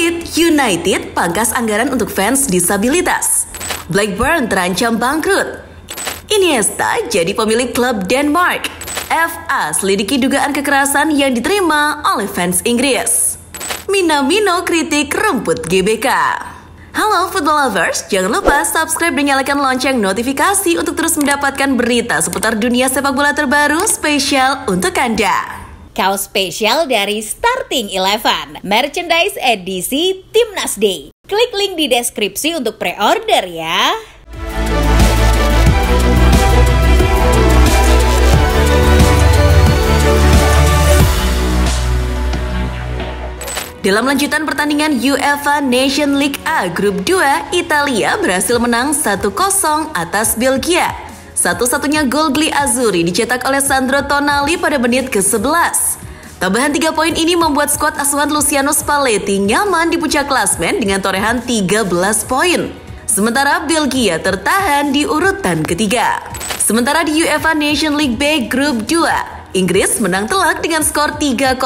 Leeds United pangkas anggaran untuk fans disabilitas. Blackburn terancam bangkrut. Iniesta jadi pemilik klub Denmark. FA selidiki dugaan kekerasan yang diterima oleh fans Inggris. Minamino kritik rumput GBK. Halo football lovers, jangan lupa subscribe dan nyalakan lonceng notifikasi untuk terus mendapatkan berita seputar dunia sepak bola terbaru spesial untuk Anda. Kaos spesial dari Starting Eleven, merchandise edisi Timnas Day. Klik link di deskripsi untuk pre-order ya. Dalam lanjutan pertandingan UEFA Nation League A Grup 2, Italia berhasil menang 1-0 atas Belgia. Satu-satunya gol Gli Azzurri dicetak oleh Sandro Tonali pada menit ke-11. Tambahan 3 poin ini membuat skuad asuhan Luciano Spalletti nyaman di puncak klasmen dengan torehan 13 poin. Sementara Belgia tertahan di urutan ketiga. Sementara di UEFA Nation League B Grup 2, Inggris menang telak dengan skor 3-0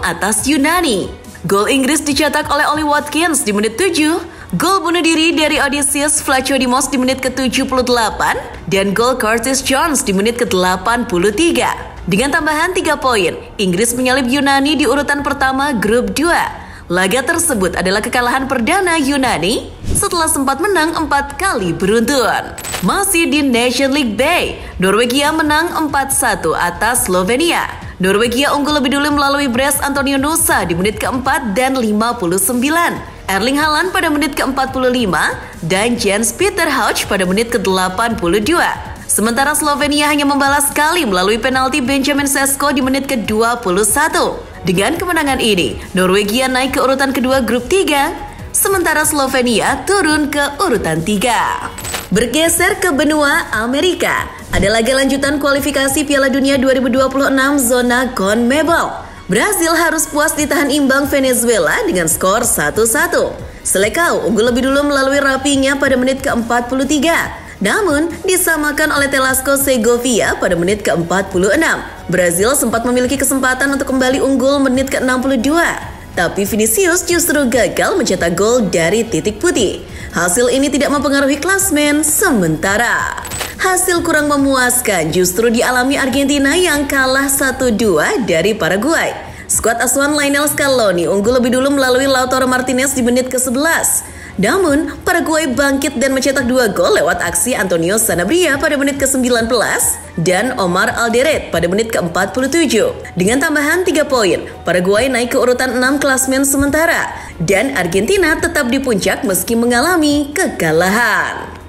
atas Yunani. Gol Inggris dicetak oleh Ollie Watkins di menit 7. Gol bunuh diri dari Odysseus Vlachodimos di menit ke-78 dan gol Curtis Jones di menit ke-83. Dengan tambahan 3 poin, Inggris menyalip Yunani di urutan pertama Grup 2. Laga tersebut adalah kekalahan perdana Yunani setelah sempat menang 4 kali beruntun. Masih di Nation League B, Norwegia menang 4-1 atas Slovenia. Norwegia unggul lebih dulu melalui Brest Antonio Nusa di menit ke-4 dan 59. Erling Haaland pada menit ke-45 dan Jens Peter Hauch pada menit ke-82. Sementara Slovenia hanya membalas sekali melalui penalti Benjamin Sesko di menit ke-21. Dengan kemenangan ini, Norwegia naik ke urutan kedua grup 3, sementara Slovenia turun ke urutan 3. Bergeser ke benua Amerika, ada laga lanjutan kualifikasi Piala Dunia 2026 zona CONMEBOL. Brasil harus puas ditahan imbang Venezuela dengan skor 1-1. Selecao unggul lebih dulu melalui Rapinya pada menit ke-43. Namun, disamakan oleh Telasco Segovia pada menit ke-46. Brazil sempat memiliki kesempatan untuk kembali unggul menit ke-62. Tapi Vinicius justru gagal mencetak gol dari titik putih. Hasil ini tidak mempengaruhi klasmen sementara. Hasil kurang memuaskan justru dialami Argentina yang kalah 1-2 dari Paraguay. Skuad asuhan Lionel Scaloni unggul lebih dulu melalui Lautaro Martinez di menit ke-11. Namun, Paraguay bangkit dan mencetak 2 gol lewat aksi Antonio Sanabria pada menit ke-19 dan Omar Alderete pada menit ke-47. Dengan tambahan 3 poin, Paraguay naik ke urutan 6 klasmen sementara dan Argentina tetap di puncak meski mengalami kekalahan.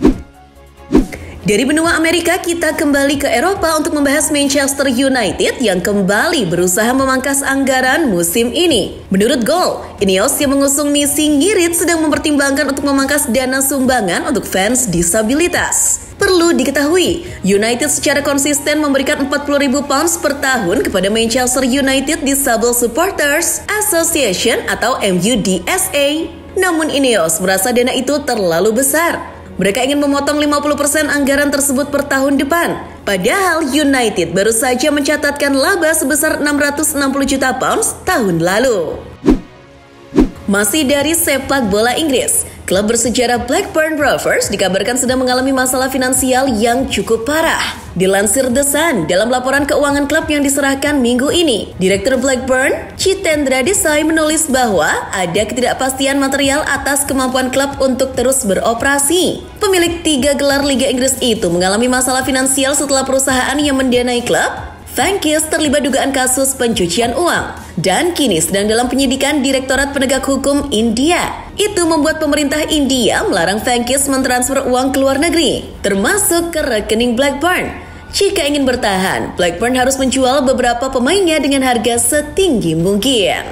Dari benua Amerika, kita kembali ke Eropa untuk membahas Manchester United yang kembali berusaha memangkas anggaran musim ini. Menurut Goal, Ineos yang mengusung misi ngirit sedang mempertimbangkan untuk memangkas dana sumbangan untuk fans disabilitas. Perlu diketahui, United secara konsisten memberikan £40.000 per tahun kepada Manchester United Disabled Supporters Association atau MUDSA. Namun Ineos merasa dana itu terlalu besar. Mereka ingin memotong 50% anggaran tersebut per tahun depan. Padahal United baru saja mencatatkan laba sebesar £660 juta tahun lalu. Masih dari sepak bola Inggris, klub bersejarah Blackburn Rovers dikabarkan sedang mengalami masalah finansial yang cukup parah. Dilansir The Sun, dalam laporan keuangan klub yang diserahkan minggu ini, Direktur Blackburn, Chitendra Desai menulis bahwa ada ketidakpastian material atas kemampuan klub untuk terus beroperasi. Pemilik 3 gelar Liga Inggris itu mengalami masalah finansial setelah perusahaan yang mendanai klub, Vankis, terlibat dugaan kasus pencucian uang dan kini sedang dalam penyidikan Direktorat Penegak Hukum India. Itu membuat pemerintah India melarang Vankis mentransfer uang ke luar negeri, termasuk ke rekening Blackburn. Jika ingin bertahan, Blackburn harus menjual beberapa pemainnya dengan harga setinggi mungkin.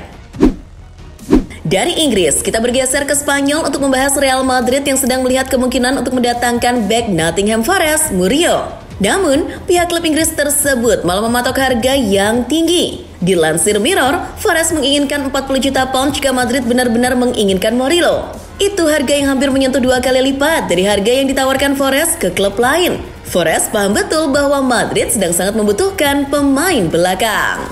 Dari Inggris, kita bergeser ke Spanyol untuk membahas Real Madrid yang sedang melihat kemungkinan untuk mendatangkan bek Nottingham Forest, Murillo. Namun, pihak klub Inggris tersebut malah mematok harga yang tinggi. Dilansir Mirror, Forest menginginkan £40 juta jika Madrid benar-benar menginginkan Murillo. Itu harga yang hampir menyentuh 2 kali lipat dari harga yang ditawarkan Forest ke klub lain. Forest paham betul bahwa Madrid sedang sangat membutuhkan pemain belakang.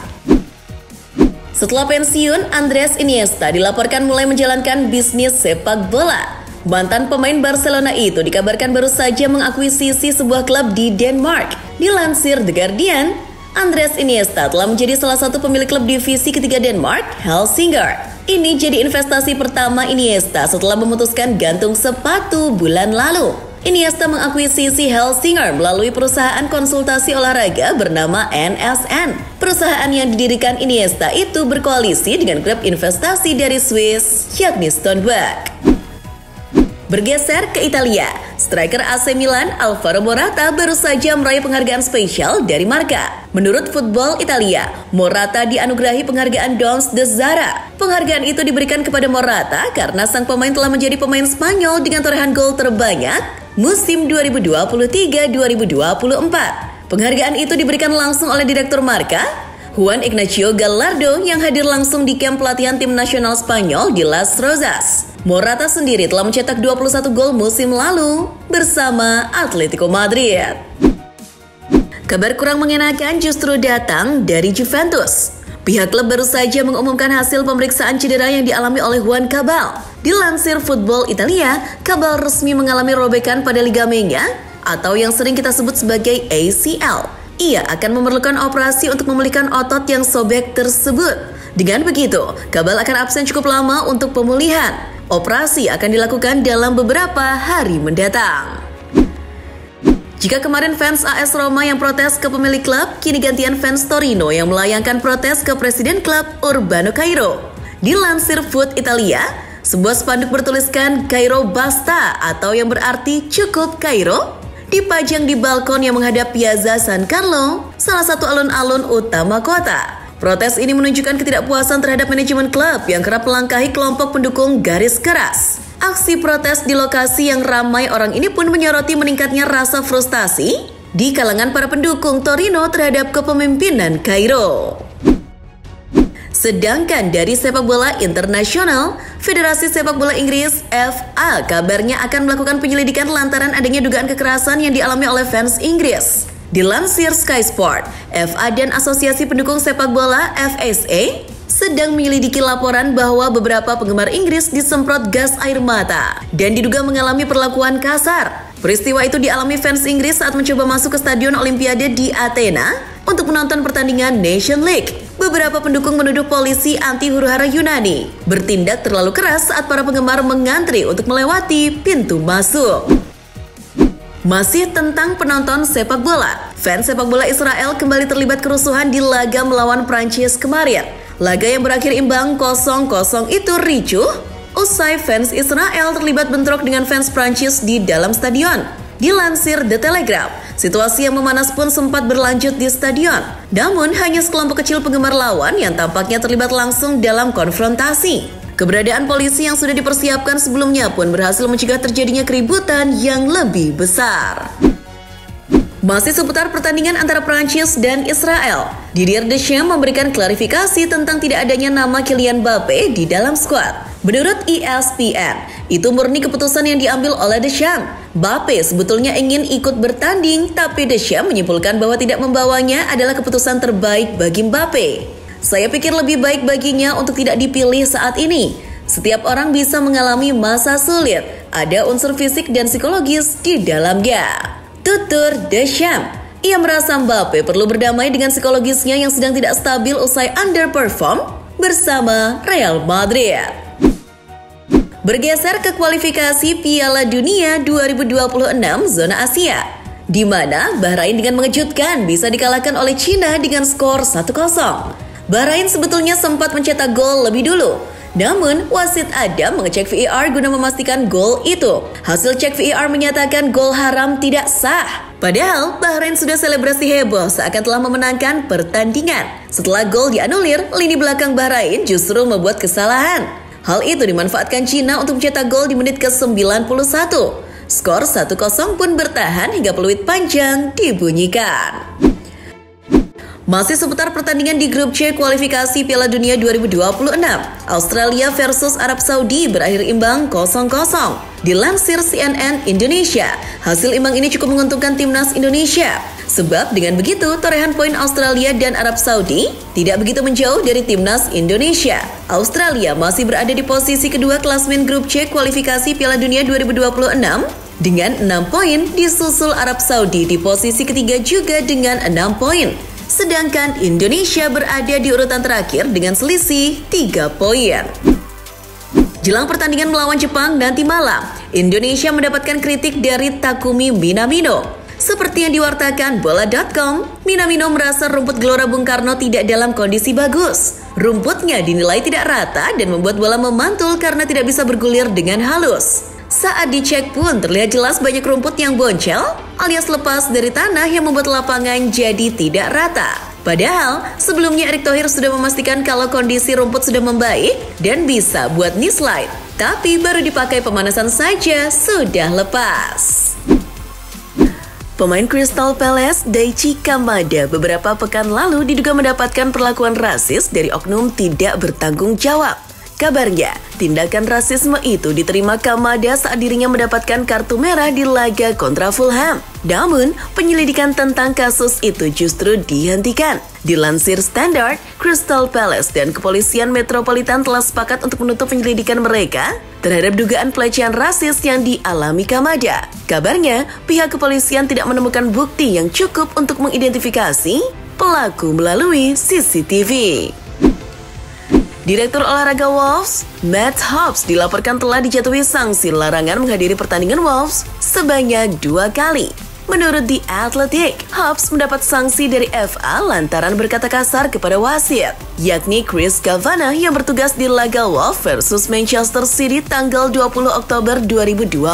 Setelah pensiun, Andres Iniesta dilaporkan mulai menjalankan bisnis sepak bola. Mantan pemain Barcelona itu dikabarkan baru saja mengakuisisi sebuah klub di Denmark. Dilansir The Guardian, Andres Iniesta telah menjadi salah satu pemilik klub divisi ketiga Denmark, Helsingør. Ini jadi investasi pertama Iniesta setelah memutuskan gantung sepatu bulan lalu. Iniesta mengakuisisi Helsingør melalui perusahaan konsultasi olahraga bernama NSN. Perusahaan yang didirikan Iniesta itu berkoalisi dengan klub investasi dari Swiss, yakni Stoneweg. Bergeser ke Italia, striker AC Milan Alvaro Morata baru saja meraih penghargaan spesial dari Marca. Menurut Football Italia, Morata dianugerahi penghargaan Dons de Zara. Penghargaan itu diberikan kepada Morata karena sang pemain telah menjadi pemain Spanyol dengan torehan gol terbanyak musim 2023-2024. Penghargaan itu diberikan langsung oleh Direktur Marca, Juan Ignacio Gallardo, yang hadir langsung di kamp pelatihan tim nasional Spanyol di Las Rozas. Morata sendiri telah mencetak 21 gol musim lalu bersama Atletico Madrid. Kabar kurang mengenakan justru datang dari Juventus. Pihak klub baru saja mengumumkan hasil pemeriksaan cedera yang dialami oleh Juan Cabal. Dilansir Football Italia, Cabal resmi mengalami robekan pada ligamennya atau yang sering kita sebut sebagai ACL. Ia akan memerlukan operasi untuk memulihkan otot yang sobek tersebut. Dengan begitu, Cabal akan absen cukup lama untuk pemulihan. Operasi akan dilakukan dalam beberapa hari mendatang. Jika kemarin fans AS Roma yang protes ke pemilik klub, kini gantian fans Torino yang melayangkan protes ke presiden klub Urbano Cairo. Dilansir Foot Italia, sebuah spanduk bertuliskan Cairo Basta atau yang berarti cukup Cairo dipajang di balkon yang menghadap Piazza San Carlo, salah satu alun-alun utama kota. Protes ini menunjukkan ketidakpuasan terhadap manajemen klub yang kerap melangkahi kelompok pendukung garis keras. Aksi protes di lokasi yang ramai orang ini pun menyoroti meningkatnya rasa frustasi di kalangan para pendukung Torino terhadap kepemimpinan Cairo. Sedangkan dari sepak bola internasional, Federasi Sepak Bola Inggris FA kabarnya akan melakukan penyelidikan lantaran adanya dugaan kekerasan yang dialami oleh fans Inggris. Dilansir Sky Sport, FA dan Asosiasi Pendukung Sepak Bola FSA sedang menyelidiki laporan bahwa beberapa penggemar Inggris disemprot gas air mata dan diduga mengalami perlakuan kasar. Peristiwa itu dialami fans Inggris saat mencoba masuk ke Stadion Olimpiade di Athena untuk menonton pertandingan Nation League. Beberapa pendukung menuduh polisi anti huru-hara Yunani bertindak terlalu keras saat para penggemar mengantri untuk melewati pintu masuk. Masih tentang penonton sepak bola, fans sepak bola Israel kembali terlibat kerusuhan di laga melawan Prancis kemarin. Laga yang berakhir imbang 0-0 itu ricuh usai fans Israel terlibat bentrok dengan fans Prancis di dalam stadion. Dilansir The Telegraph, situasi yang memanas pun sempat berlanjut di stadion. Namun hanya sekelompok kecil penggemar lawan yang tampaknya terlibat langsung dalam konfrontasi. Keberadaan polisi yang sudah dipersiapkan sebelumnya pun berhasil mencegah terjadinya keributan yang lebih besar. Masih seputar pertandingan antara Prancis dan Israel, Didier Deschamps memberikan klarifikasi tentang tidak adanya nama Kylian Mbappe di dalam skuad. Menurut ESPN, itu murni keputusan yang diambil oleh Deschamps. Mbappe sebetulnya ingin ikut bertanding, tapi Deschamps menyimpulkan bahwa tidak membawanya adalah keputusan terbaik bagi Mbappe. Saya pikir lebih baik baginya untuk tidak dipilih saat ini. Setiap orang bisa mengalami masa sulit. Ada unsur fisik dan psikologis di dalamnya, tutur Deschamps. Ia merasa Mbappe perlu berdamai dengan psikologisnya yang sedang tidak stabil usai underperform bersama Real Madrid. Bergeser ke kualifikasi Piala Dunia 2026 zona Asia, di mana Bahrain dengan mengejutkan bisa dikalahkan oleh Cina dengan skor 1-0. Bahrain sebetulnya sempat mencetak gol lebih dulu. Namun, wasit Adam mengecek VAR guna memastikan gol itu. Hasil cek VAR menyatakan gol haram tidak sah. Padahal, Bahrain sudah selebrasi heboh seakan telah memenangkan pertandingan. Setelah gol dianulir, lini belakang Bahrain justru membuat kesalahan. Hal itu dimanfaatkan Cina untuk mencetak gol di menit ke-91. Skor 1-0 pun bertahan hingga peluit panjang dibunyikan. Masih seputar pertandingan di grup C kualifikasi Piala Dunia 2026, Australia versus Arab Saudi berakhir imbang 0-0. Dilansir CNN Indonesia, hasil imbang ini cukup menguntungkan timnas Indonesia. Sebab dengan begitu, torehan poin Australia dan Arab Saudi tidak begitu menjauh dari timnas Indonesia. Australia masih berada di posisi kedua klasmen grup C kualifikasi Piala Dunia 2026 dengan 6 poin, disusul Arab Saudi di posisi ketiga juga dengan 6 poin. Sedangkan Indonesia berada di urutan terakhir dengan selisih 3 poin. Jelang pertandingan melawan Jepang nanti malam, Indonesia mendapatkan kritik dari Takumi Minamino. Seperti yang diwartakan bola.com, Minamino merasa rumput Gelora Bung Karno tidak dalam kondisi bagus. Rumputnya dinilai tidak rata dan membuat bola memantul karena tidak bisa bergulir dengan halus. Saat dicek pun terlihat jelas banyak rumput yang boncel alias lepas dari tanah yang membuat lapangan jadi tidak rata. Padahal sebelumnya Erick Thohir sudah memastikan kalau kondisi rumput sudah membaik dan bisa buat knee slide. Tapi baru dipakai pemanasan saja sudah lepas. Pemain Crystal Palace Daichi Kamada beberapa pekan lalu diduga mendapatkan perlakuan rasis dari oknum tidak bertanggung jawab. Kabarnya, tindakan rasisme itu diterima Kamada saat dirinya mendapatkan kartu merah di laga kontra Fulham. Namun, penyelidikan tentang kasus itu justru dihentikan. Dilansir Standard, Crystal Palace dan Kepolisian Metropolitan telah sepakat untuk menutup penyelidikan mereka terhadap dugaan pelecehan rasis yang dialami Kamada. Kabarnya, pihak kepolisian tidak menemukan bukti yang cukup untuk mengidentifikasi pelaku melalui CCTV. Direktur olahraga Wolves, Matt Hobbs, dilaporkan telah dijatuhi sanksi larangan menghadiri pertandingan Wolves sebanyak 2 kali. Menurut The Athletic, Hobbs mendapat sanksi dari FA lantaran berkata kasar kepada wasit, yakni Chris Kavanagh yang bertugas di laga Wolves versus Manchester City tanggal 20 Oktober 2024.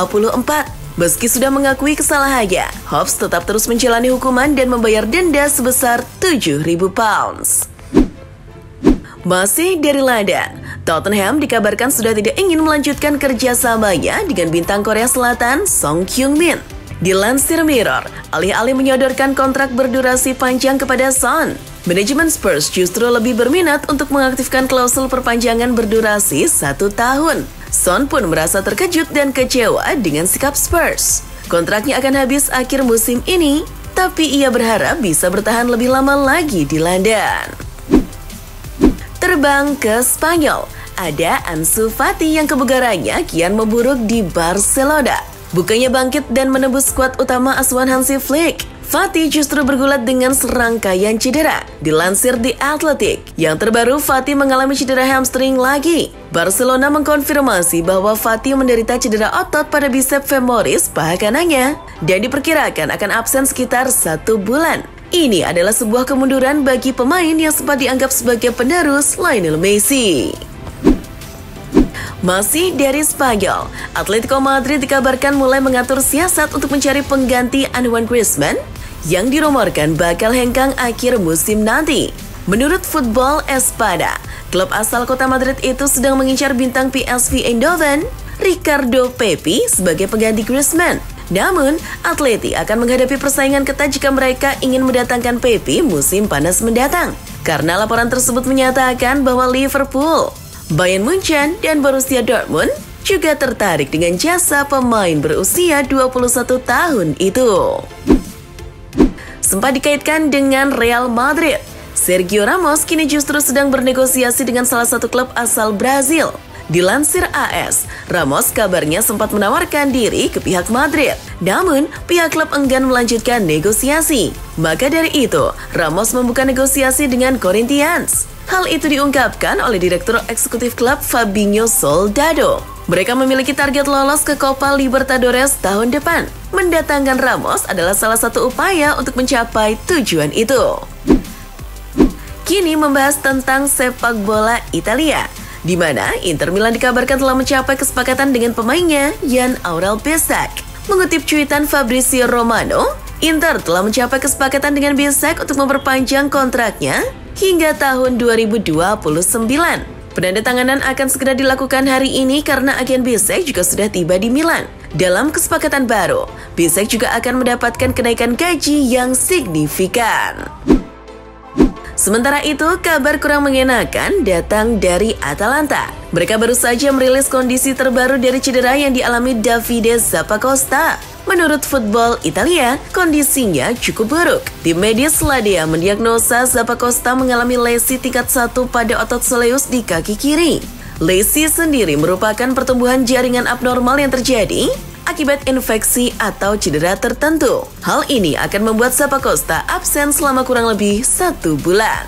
Meski sudah mengakui kesalahannya, Hobbs tetap terus menjalani hukuman dan membayar denda sebesar £7.000. Masih dari London, Tottenham dikabarkan sudah tidak ingin melanjutkan kerjasamanya dengan bintang Korea Selatan Song Hyun-min. Dilansir Mirror, alih-alih menyodorkan kontrak berdurasi panjang kepada Son, manajemen Spurs justru lebih berminat untuk mengaktifkan klausul perpanjangan berdurasi 1 tahun. Son pun merasa terkejut dan kecewa dengan sikap Spurs. Kontraknya akan habis akhir musim ini, tapi ia berharap bisa bertahan lebih lama lagi di London. Terbang ke Spanyol, ada Ansu Fati yang kebugarannya kian memburuk di Barcelona. Bukannya bangkit dan menembus skuad utama asuhan Hansi Flick, Fati justru bergulat dengan serangkaian cedera. Dilansir The Athletic, yang terbaru Fati mengalami cedera hamstring lagi. Barcelona mengkonfirmasi bahwa Fati menderita cedera otot pada bicep femoris paha kanannya dan diperkirakan akan absen sekitar 1 bulan. Ini adalah sebuah kemunduran bagi pemain yang sempat dianggap sebagai penerus Lionel Messi. Masih dari Spanyol, Atletico Madrid dikabarkan mulai mengatur siasat untuk mencari pengganti Antoine Griezmann yang dirumorkan bakal hengkang akhir musim nanti. Menurut Football Espada, klub asal kota Madrid itu sedang mengincar bintang PSV Eindhoven, Ricardo Pepi sebagai pengganti Griezmann. Namun, Atleti akan menghadapi persaingan ketat jika mereka ingin mendatangkan Pepi musim panas mendatang. Karena laporan tersebut menyatakan bahwa Liverpool, Bayern Munchen, dan Borussia Dortmund juga tertarik dengan jasa pemain berusia 21 tahun itu. Sempat dikaitkan dengan Real Madrid, Sergio Ramos kini justru sedang bernegosiasi dengan salah satu klub asal Brazil. Dilansir AS, Ramos kabarnya sempat menawarkan diri ke pihak Madrid. Namun, pihak klub enggan melanjutkan negosiasi. Maka dari itu, Ramos membuka negosiasi dengan Corinthians. Hal itu diungkapkan oleh Direktur Eksekutif klub Fabinho Soldado. Mereka memiliki target lolos ke Copa Libertadores tahun depan. Mendatangkan Ramos adalah salah satu upaya untuk mencapai tujuan itu. Kini membahas tentang sepak bola Italia, di mana Inter Milan dikabarkan telah mencapai kesepakatan dengan pemainnya Jan Aurel Bisek. Mengutip cuitan Fabrizio Romano, Inter telah mencapai kesepakatan dengan Bisek untuk memperpanjang kontraknya hingga tahun 2029. Penandatanganan akan segera dilakukan hari ini karena agen Bisek juga sudah tiba di Milan. Dalam kesepakatan baru, Bisek juga akan mendapatkan kenaikan gaji yang signifikan. Sementara itu, kabar kurang mengenakan datang dari Atalanta. Mereka baru saja merilis kondisi terbaru dari cedera yang dialami Davide Zappacosta. Menurut Football Italia, kondisinya cukup buruk. Tim medis Ladea mendiagnosa Zappacosta mengalami lesi tingkat 1 pada otot soleus di kaki kiri. Lesi sendiri merupakan pertumbuhan jaringan abnormal yang terjadi akibat infeksi atau cedera tertentu. Hal ini akan membuat Zappacosta absen selama kurang lebih 1 bulan.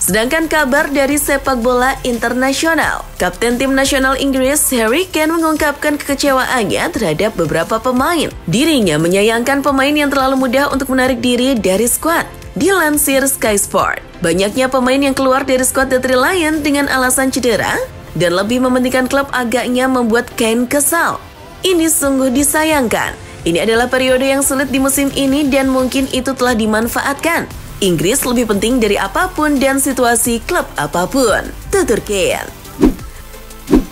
Sedangkan kabar dari sepak bola internasional, Kapten Tim Nasional Inggris Harry Kane mengungkapkan kekecewaannya terhadap beberapa pemain. Dirinya menyayangkan pemain yang terlalu mudah untuk menarik diri dari skuad. Dilansir Sky Sport, banyaknya pemain yang keluar dari skuad The Three Lions dengan alasan cedera dan lebih mementingkan klub agaknya membuat Kane kesal. Ini sungguh disayangkan. Ini adalah periode yang sulit di musim ini dan mungkin itu telah dimanfaatkan. Inggris lebih penting dari apapun dan situasi klub apapun, tutur Kane.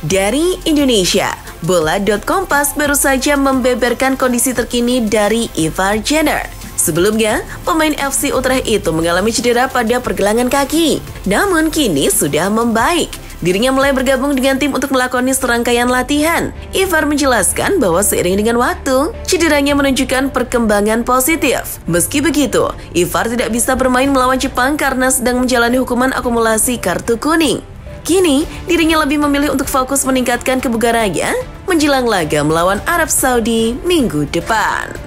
Dari Indonesia, Bola.Kompas baru saja membeberkan kondisi terkini dari Ivar Jenner. Sebelumnya, pemain FC Utrecht itu mengalami cedera pada pergelangan kaki. Namun kini sudah membaik. Dirinya mulai bergabung dengan tim untuk melakoni serangkaian latihan. Ivar menjelaskan bahwa seiring dengan waktu, cederanya menunjukkan perkembangan positif. Meski begitu, Ivar tidak bisa bermain melawan Jepang karena sedang menjalani hukuman akumulasi kartu kuning. Kini, dirinya lebih memilih untuk fokus meningkatkan kebugarannya menjelang laga melawan Arab Saudi minggu depan.